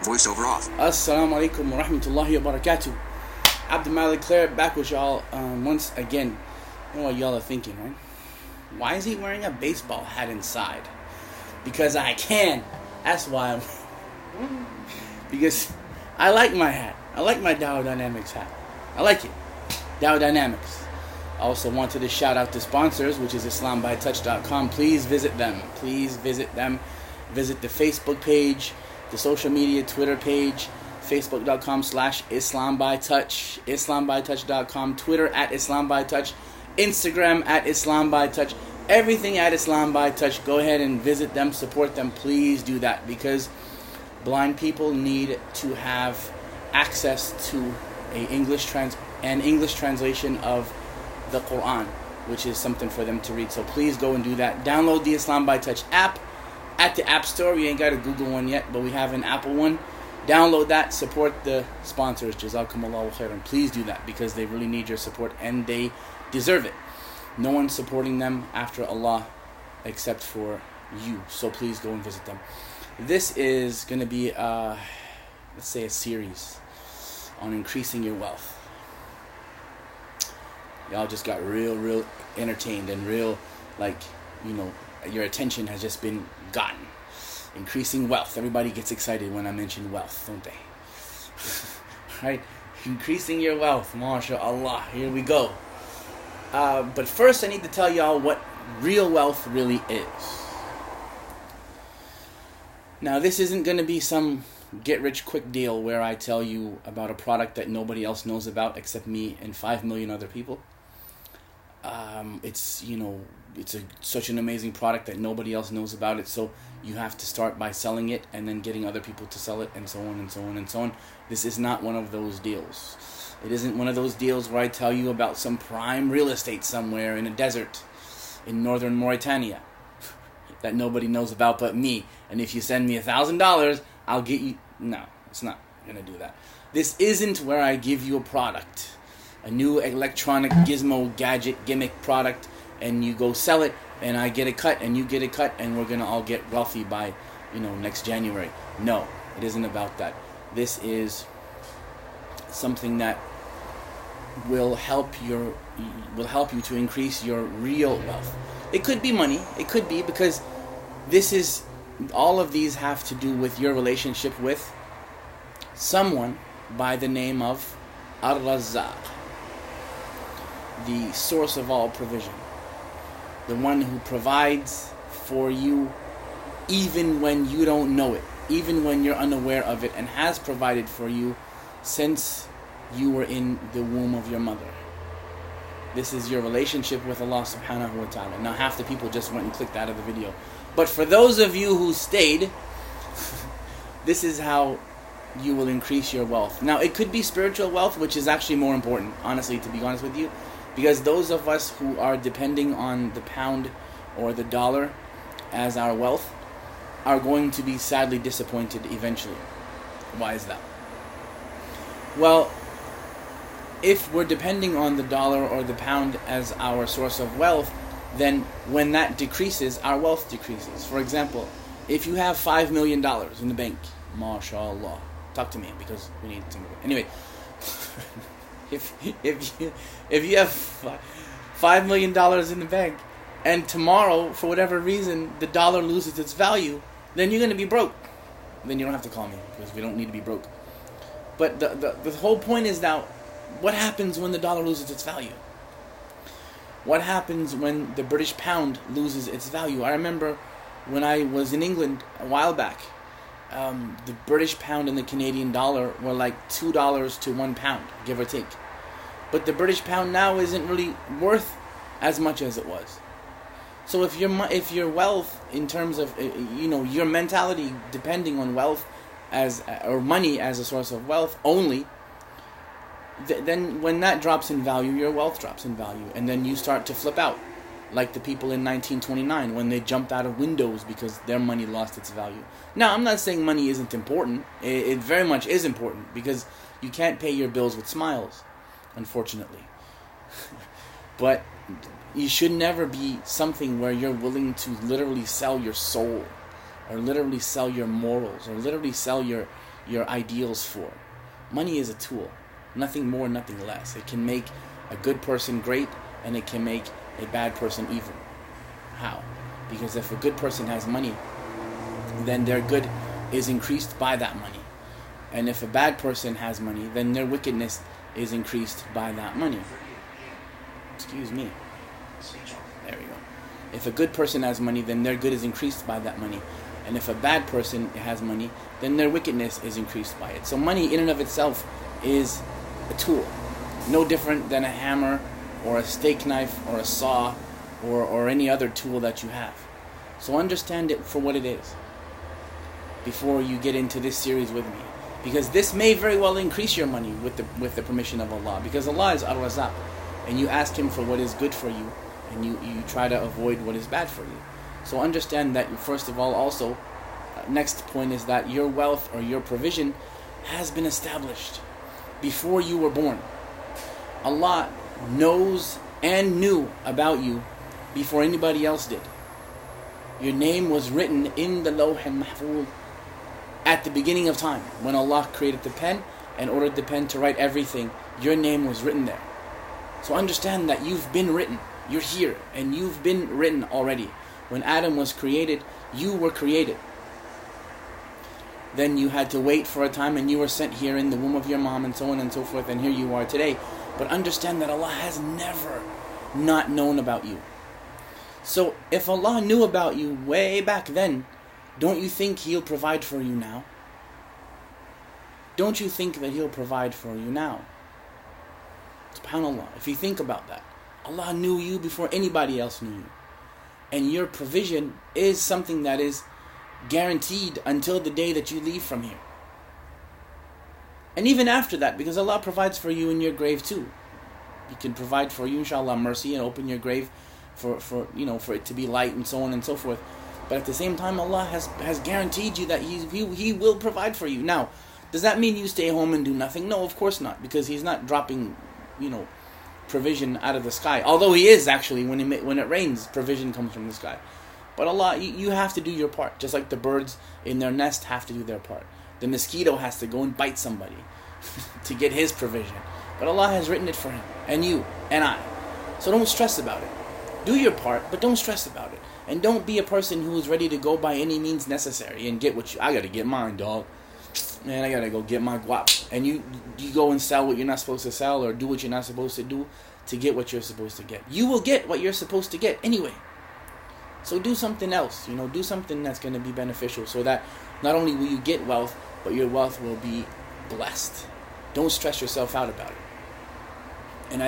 Voiceover off. Assalamu alaikum wa rahmatullahi wa barakatuh. Abdul Malik Claire back with y'all once again. You know what y'all are thinking, right? Why is he wearing a baseball hat inside? Because I can. That's why because I like my hat. I like my Dow Dynamics hat. I like it. Dow Dynamics. I also wanted to shout out to sponsors, which is IslamByTouch.com. Please visit them. Visit the Facebook page, the social media Twitter page, Facebook.com/IslamByTouch, IslamByTouch.com, Twitter @IslamByTouch, Instagram @IslamByTouch, everything @IslamByTouch. Go ahead and visit them, support them. Please do that because blind people need to have access to an English translation of the Quran, which is something for them to read. So please go and do that. Download the Islam by Touch app at the App Store. We ain't got a Google one yet, but we have an Apple one. Download that. Support the sponsors. Jazakumullahu khairan. Please do that because they really need your support and they deserve it. No one's supporting them after Allah except for you. So please go and visit them. This is going to be, let's say, a series on increasing your wealth. Y'all just got real entertained and real, your attention has just been gotten. Increasing wealth. Everybody gets excited when I mention wealth, don't they? Right? Increasing your wealth. MashaAllah. Here we go. But first I need to tell y'all what real wealth really is. Now this isn't going to be some get-rich-quick deal where I tell you about a product that nobody else knows about except me and 5 million other people. It's such an amazing product that nobody else knows about it, so you have to start by selling it and then getting other people to sell it and so on and so on and so on. This is not one of those deals. It isn't one of those deals where I tell you about some prime real estate somewhere in a desert in northern Mauritania that nobody knows about but me. And if you send me $1,000, I'll get you... No, it's not going to do that. This isn't where I give you a product, a new electronic gizmo gadget gimmick product, and you go sell it, and I get a cut, and you get a cut, and we're going to all get wealthy by, next January. No, it isn't about that. This is something that will help you to increase your real wealth. It could be money. It could be because all of these have to do with your relationship with someone by the name of Ar-Razzaq, the source of all provision, the one who provides for you even when you don't know it, even when you're unaware of it, and has provided for you since you were in the womb of your mother. This is your relationship with Allah subhanahu wa ta'ala. Now half the people just went and clicked out of the video. But for those of you who stayed, this is how you will increase your wealth. Now it could be spiritual wealth, which is actually more important, honestly, to be honest with you. Because those of us who are depending on the pound or the dollar as our wealth are going to be sadly disappointed eventually. Why is that? Well, if we're depending on the dollar or the pound as our source of wealth, then when that decreases, our wealth decreases. For example, if you have $5 million in the bank, mashallah, talk to me because we need some of it. Anyway, if you have $5 million in the bank, and tomorrow, for whatever reason, the dollar loses its value, then you're going to be broke. Then you don't have to call me because we don't need to be broke. But the whole point is now, what happens when the dollar loses its value? What happens when the British pound loses its value? I remember when I was in England a while back, the British pound and the Canadian dollar were like $2 to £1, give or take. But the British pound now isn't really worth as much as it was. So if your wealth, in terms of your mentality depending on wealth or money as a source of wealth only, then when that drops in value, your wealth drops in value, and then you start to flip out, like the people in 1929 when they jumped out of windows because their money lost its value. Now, I'm not saying money isn't important. It very much is important because you can't pay your bills with smiles, unfortunately. But you should never be something where you're willing to literally sell your soul, or literally sell your morals, or literally sell your your ideals for. Money is a tool, nothing more, nothing less. It can make a good person great, and it can make a bad person evil. How? Because if a good person has money, then their good is increased by that money. And if a bad person has money, then their wickedness is increased by that money. Excuse me. There we go. If a good person has money, then their good is increased by that money. And if a bad person has money, then their wickedness is increased by it. So money in and of itself is a tool. No different than a hammer or a steak knife or a saw or any other tool that you have. So understand it for what it is before you get into this series with me. Because this may very well increase your money with the permission of Allah. Because Allah is Ar-Razaq. And you ask Him for what is good for you. And you try to avoid what is bad for you. So understand that, first of all, also, next point is that your wealth or your provision has been established before you were born. Allah knows and knew about you before anybody else did. Your name was written in the Lawh al-Mahfuz at the beginning of time. When Allah created the pen and ordered the pen to write everything, your name was written there. So understand that you've been written. You're here and you've been written already. When Adam was created, you were created. Then you had to wait for a time and you were sent here in the womb of your mom and so on and so forth, and here you are today. But understand that Allah has never not known about you. So if Allah knew about you way back then, don't you think He'll provide for you now? Don't you think that He'll provide for you now? SubhanAllah, if you think about that, Allah knew you before anybody else knew you. And your provision is something that is guaranteed until the day that you leave from here. And even after that, because Allah provides for you in your grave too. He can provide for you, inshallah, mercy and open your grave for it to be light and so on and so forth. But at the same time, Allah has guaranteed you that He will provide for you. Now, does that mean you stay home and do nothing? No, of course not, because He's not dropping, provision out of the sky. Although He is actually, when it rains, provision comes from the sky. But Allah, you have to do your part, just like the birds in their nest have to do their part. The mosquito has to go and bite somebody to get his provision. But Allah has written it for him, and you, and I. So don't stress about it. Do your part, but don't stress about it. And don't be a person who is ready to go by any means necessary and get I gotta get mine, dog. Man, I gotta go get my guap. And you go and sell what you're not supposed to sell, or do what you're not supposed to do to get what you're supposed to get. You will get what you're supposed to get anyway. So do something else, do something that's going to be beneficial, so that not only will you get wealth, but your wealth will be blessed. Don't stress yourself out about it. And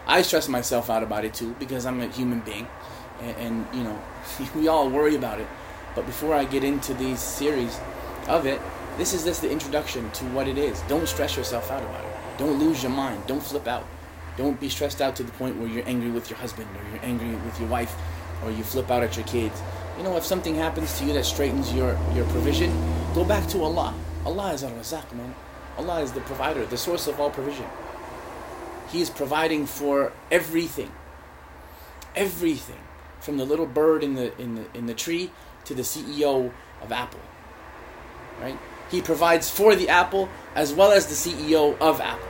I stress myself out about it too, because I'm a human being, and we all worry about it. But before I get into these series of it, this is just the introduction to what it is. Don't stress yourself out about it. Don't lose your mind. Don't flip out. Don't be stressed out to the point where you're angry with your husband, or you're angry with your wife, or you flip out at your kids. If something happens to you that straightens your provision, go back to Allah. Allah is Ar-Razaq, man. Allah is the provider, the source of all provision. He is providing for everything. Everything. From the little bird in the tree to the CEO of Apple. Right? He provides for the Apple as well as the CEO of Apple.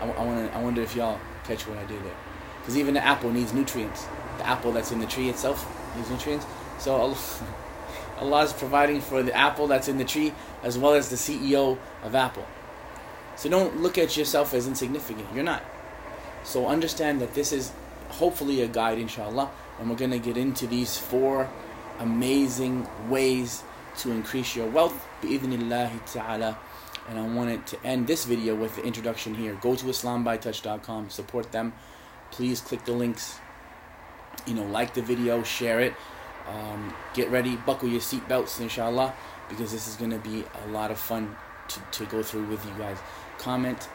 I wonder if y'all catch what I did there. Because even the apple needs nutrients. The apple that's in the tree itself needs nutrients. So Allah is providing for the apple that's in the tree as well as the CEO of Apple. So don't look at yourself as insignificant. You're not. So understand that this is hopefully a guide, inshallah. And we're going to get into these 4 amazing ways to increase your wealth, bi'idhnillahi ta'ala. And I wanted to end this video with the introduction here. Go to islambytouch.com, support them. Please click the links, like the video, share it. Get ready, buckle your seatbelts, inshallah, because this is going to be a lot of fun to go through with you guys. Comment,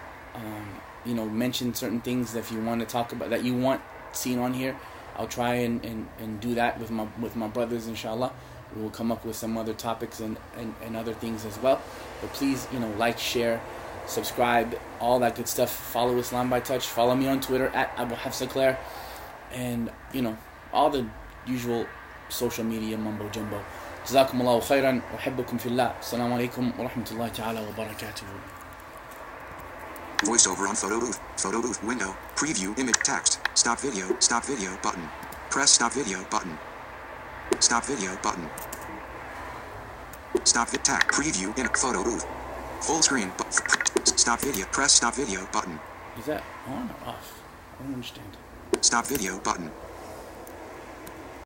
mention certain things that if you want to talk about, that you want seen on here. I'll try and do that with my brothers, inshallah. We will come up with some other topics and other things as well. But please, like, share, subscribe, all that good stuff. Follow Islam by Touch. Follow me on Twitter at Abu Hafsa Claire. And, all the usual social media mumbo jumbo جزاكم الله خيرا أحبكم في الله. السلام عليكم ورحمة الله تعالى وبركاته. Voiceover on photo booth window, preview image text, stop video button. Press stop video button. Stop video button. Stop vid tag, preview in photo booth. Full screen, stop video, press stop video button. Is that on or off? I don't understand. Stop video button.